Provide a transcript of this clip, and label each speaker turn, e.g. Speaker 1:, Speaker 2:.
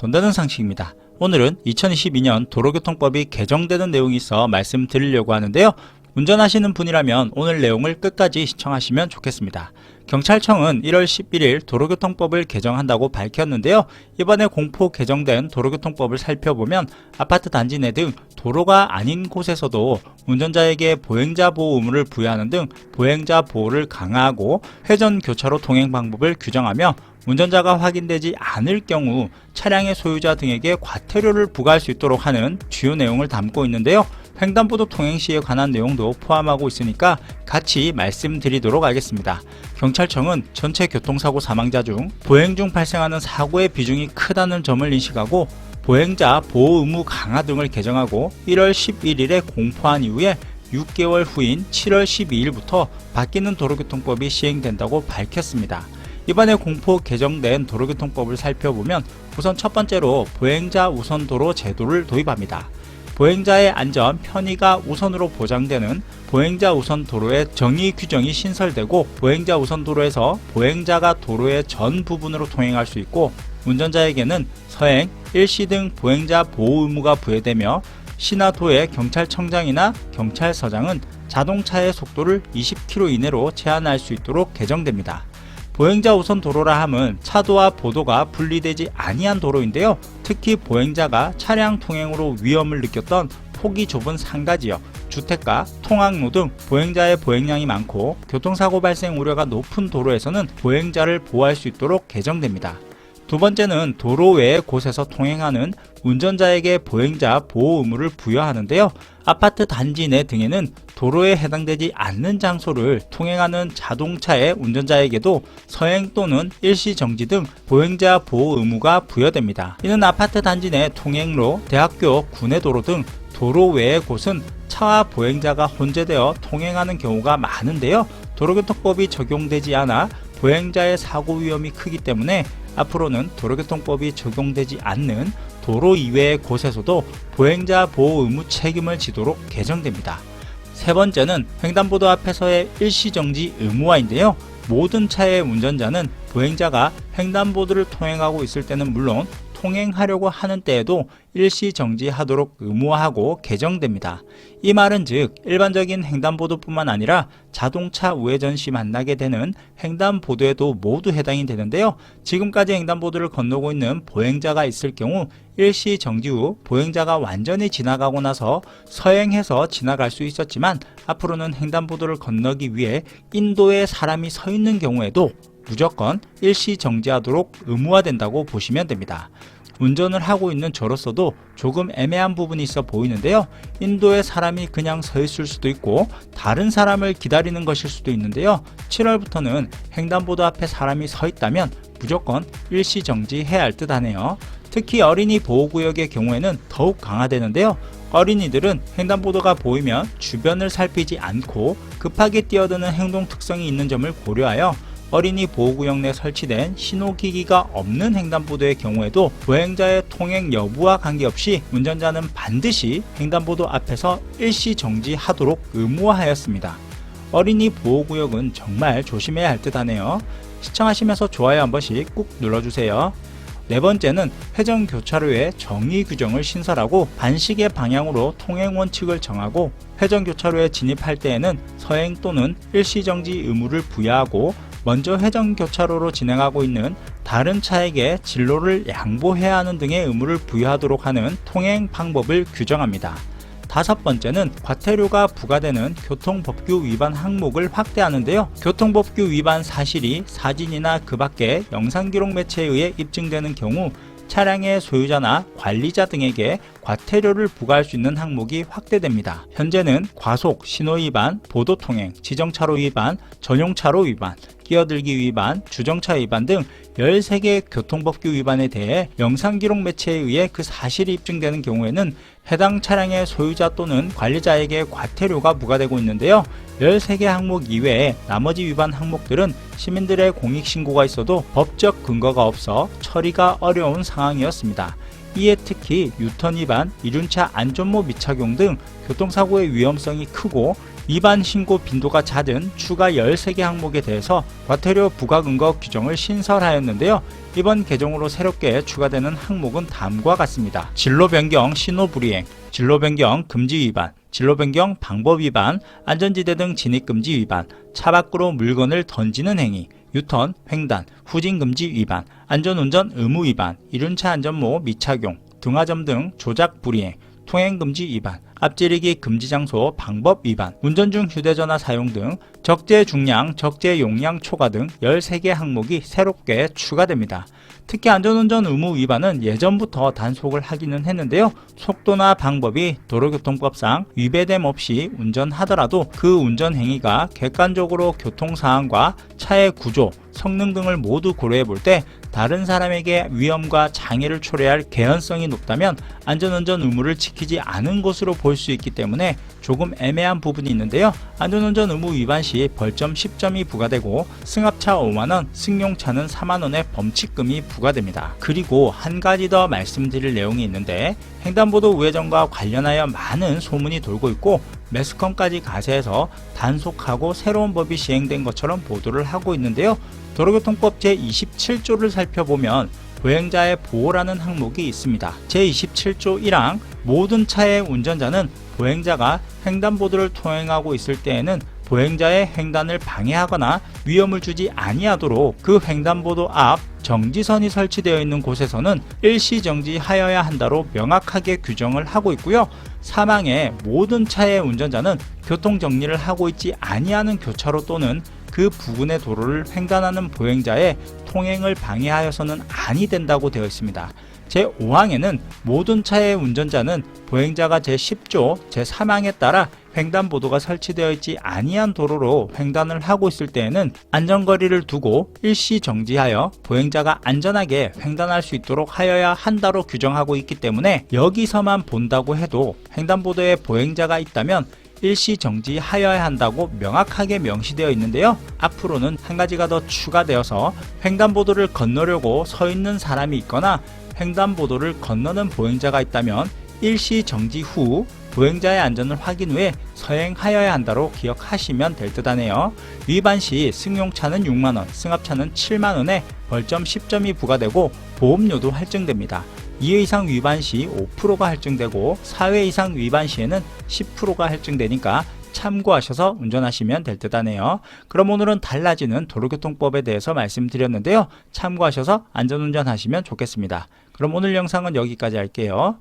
Speaker 1: 본다는 상식입니다. 오늘은 2022년 도로교통법이 개정되는 내용이 있어 말씀드리려고 하는데요. 운전하시는 분이라면 오늘 내용을 끝까지 시청하시면 좋겠습니다. 경찰청은 1월 11일 도로교통법을 개정한다고 밝혔는데요. 이번에 공포 개정된 도로교통법을 살펴보면 아파트 단지 내 등 도로가 아닌 곳에서도 운전자에게 보행자 보호 의무를 부여하는 등 보행자 보호를 강화하고 회전 교차로 통행 방법을 규정하며 운전자가 확인되지 않을 경우 차량의 소유자 등에게 과태료를 부과할 수 있도록 하는 주요 내용을 담고 있는데요. 횡단보도 통행 시에 관한 내용도 포함하고 있으니까 같이 말씀드리도록 하겠습니다. 경찰청은 전체 교통사고 사망자 중 보행 중 발생하는 사고의 비중이 크다는 점을 인식하고 보행자 보호 의무 강화 등을 개정하고 1월 11일에 공포한 이후에 6개월 후인 7월 12일부터 바뀌는 도로교통법이 시행된다고 밝혔습니다. 이번에 공포 개정된 도로교통법을 살펴보면 우선 첫 번째로 보행자 우선도로 제도를 도입합니다. 보행자의 안전, 편의가 우선으로 보장되는 보행자 우선도로의 정의 규정이 신설되고 보행자 우선도로에서 보행자가 도로의 전 부분으로 통행할 수 있고 운전자에게는 서행, 일시 등 보행자 보호 의무가 부여되며 시나 도의 경찰청장이나 경찰서장은 자동차의 속도를 20km 이내로 제한할 수 있도록 개정됩니다. 보행자 우선 도로라 함은 차도와 보도가 분리되지 아니한 도로인데요. 특히 보행자가 차량 통행으로 위험을 느꼈던 폭이 좁은 상가지역, 주택가, 통학로 등 보행자의 보행량이 많고 교통사고 발생 우려가 높은 도로에서는 보행자를 보호할 수 있도록 개정됩니다. 두 번째는 도로 외의 곳에서 통행하는 운전자에게 보행자 보호 의무를 부여하는데요. 아파트 단지 내 등에는 도로에 해당되지 않는 장소를 통행하는 자동차의 운전자에게도 서행 또는 일시 정지 등 보행자 보호 의무가 부여됩니다. 이는 아파트 단지 내 통행로, 대학교, 구내도로 등 도로 외의 곳은 차와 보행자가 혼재되어 통행하는 경우가 많은데요. 도로교통법이 적용되지 않아 보행자의 사고 위험이 크기 때문에 앞으로는 도로교통법이 적용되지 않는 도로 이외의 곳에서도 보행자 보호 의무 책임을 지도록 개정됩니다. 세 번째는 횡단보도 앞에서의 일시정지 의무화인데요. 모든 차의 운전자는 보행자가 횡단보도를 통행하고 있을 때는 물론 통행하려고 하는 때에도 일시 정지하도록 의무화하고 개정됩니다. 이 말은 즉 일반적인 횡단보도뿐만 아니라 자동차 우회전 시 만나게 되는 횡단보도에도 모두 해당이 되는데요. 지금까지 횡단보도를 건너고 있는 보행자가 있을 경우 일시 정지 후 보행자가 완전히 지나가고 나서 서행해서 지나갈 수 있었지만 앞으로는 횡단보도를 건너기 위해 인도에 사람이 서 있는 경우에도 무조건 일시 정지하도록 의무화된다고 보시면 됩니다. 운전을 하고 있는 저로서도 조금 애매한 부분이 있어 보이는데요. 인도에 사람이 그냥 서 있을 수도 있고 다른 사람을 기다리는 것일 수도 있는데요. 7월부터는 횡단보도 앞에 사람이 서 있다면 무조건 일시 정지해야 할 듯 하네요. 특히 어린이 보호구역의 경우에는 더욱 강화되는데요. 어린이들은 횡단보도가 보이면 주변을 살피지 않고 급하게 뛰어드는 행동 특성이 있는 점을 고려하여 어린이 보호구역 내 설치된 신호기기가 없는 횡단보도의 경우에도 보행자의 통행 여부와 관계없이 운전자는 반드시 횡단보도 앞에서 일시 정지하도록 의무화하였습니다. 어린이 보호구역은 정말 조심해야 할 듯 하네요. 시청하시면서 좋아요 한 번씩 꾹 눌러주세요. 네 번째는 회전교차로의 정의 규정을 신설하고 반시계 방향으로 통행 원칙을 정하고 회전교차로에 진입할 때에는 서행 또는 일시정지 의무를 부여하고 먼저 회전교차로로 진행하고 있는 다른 차에게 진로를 양보해야 하는 등의 의무를 부여하도록 하는 통행 방법을 규정합니다. 다섯 번째는 과태료가 부과되는 교통법규 위반 항목을 확대하는데요. 교통법규 위반 사실이 사진이나 그 밖의 영상기록 매체에 의해 입증되는 경우 차량의 소유자나 관리자 등에게 과태료를 부과할 수 있는 항목이 확대됩니다. 현재는 과속, 신호위반, 보도통행, 지정차로 위반, 전용차로 위반, 끼어들기 위반, 주정차 위반 등 13개 교통법규 위반에 대해 영상기록 매체에 의해 그 사실이 입증되는 경우에는 해당 차량의 소유자 또는 관리자에게 과태료가 부과되고 있는데요. 13개 항목 이외에 나머지 위반 항목들은 시민들의 공익신고가 있어도 법적 근거가 없어 처리가 어려운 상황이었습니다. 이에 특히 유턴 위반, 이륜차 안전모 미착용 등 교통사고의 위험성이 크고 위반 신고 빈도가 잦은 추가 13개 항목에 대해서 과태료 부과 근거 규정을 신설하였는데요. 이번 개정으로 새롭게 추가되는 항목은 다음과 같습니다. 진로 변경 신호 불이행, 진로 변경 금지 위반, 진로 변경 방법 위반, 안전지대 등 진입 금지 위반, 차 밖으로 물건을 던지는 행위, 유턴, 횡단, 후진 금지 위반, 안전운전 의무 위반, 이륜차 안전모 미착용, 등하점 등 조작 불이행, 통행 금지 위반, 앞지르기 금지 장소 방법 위반, 운전 중 휴대전화 사용 등 적재 중량, 적재 용량 초과 등 13개 항목이 새롭게 추가됩니다. 특히 안전운전 의무 위반은 예전부터 단속을 하기는 했는데요. 속도나 방법이 도로교통법상 위배됨 없이 운전하더라도 그 운전 행위가 객관적으로 교통상황과 차의 구조, 성능 등을 모두 고려해 볼 때 다른 사람에게 위험과 장애를 초래할 개연성이 높다면 안전운전 의무를 지키지 않은 것으로 볼 수 있기 때문에 조금 애매한 부분이 있는데요. 안전운전 의무 위반 시 벌점 10점이 부과되고 승합차 5만원, 승용차는 4만원의 범칙금이 부과됩니다. 그리고 한 가지 더 말씀드릴 내용이 있는데 횡단보도 우회전과 관련하여 많은 소문이 돌고 있고 매스컴까지 가세해서 단속하고 새로운 법이 시행된 것처럼 보도를 하고 있는데요. 도로교통법 제27조를 살펴보면 보행자의 보호라는 항목이 있습니다. 제27조 1항 모든 차의 운전자는 보행자가 횡단보도를 통행하고 있을 때에는 보행자의 횡단을 방해하거나 위험을 주지 아니하도록 그 횡단보도 앞 정지선이 설치되어 있는 곳에서는 일시 정지하여야 한다로 명확하게 규정을 하고 있고요. 사망의 모든 차의 운전자는 교통정리를 하고 있지 아니하는 교차로 또는 그 부근의 도로를 횡단하는 보행자의 통행을 방해하여서는 아니 된다고 되어 있습니다. 제5항에는 모든 차의 운전자는 보행자가 제10조 제3항에 따라 횡단보도가 설치되어 있지 아니한 도로로 횡단을 하고 있을 때에는 안전거리를 두고 일시 정지하여 보행자가 안전하게 횡단할 수 있도록 하여야 한다로 규정하고 있기 때문에 여기서만 본다고 해도 횡단보도에 보행자가 있다면 일시 정지하여야 한다고 명확하게 명시되어 있는데요. 앞으로는 한 가지가 더 추가되어서 횡단보도를 건너려고 서 있는 사람이 있거나 횡단보도를 건너는 보행자가 있다면 일시 정지 후 보행자의 안전을 확인 후에 서행하여야 한다로 기억하시면 될 듯 하네요. 위반 시 승용차는 6만원, 승합차는 7만원에 벌점 10점이 부과되고 보험료도 할증됩니다. 2회 이상 위반 시 5%가 할증되고 4회 이상 위반 시에는 10%가 할증되니까 참고하셔서 운전하시면 될 듯 하네요. 그럼 오늘은 달라지는 도로교통법에 대해서 말씀드렸는데요. 참고하셔서 안전운전 하시면 좋겠습니다. 그럼 오늘 영상은 여기까지 할게요.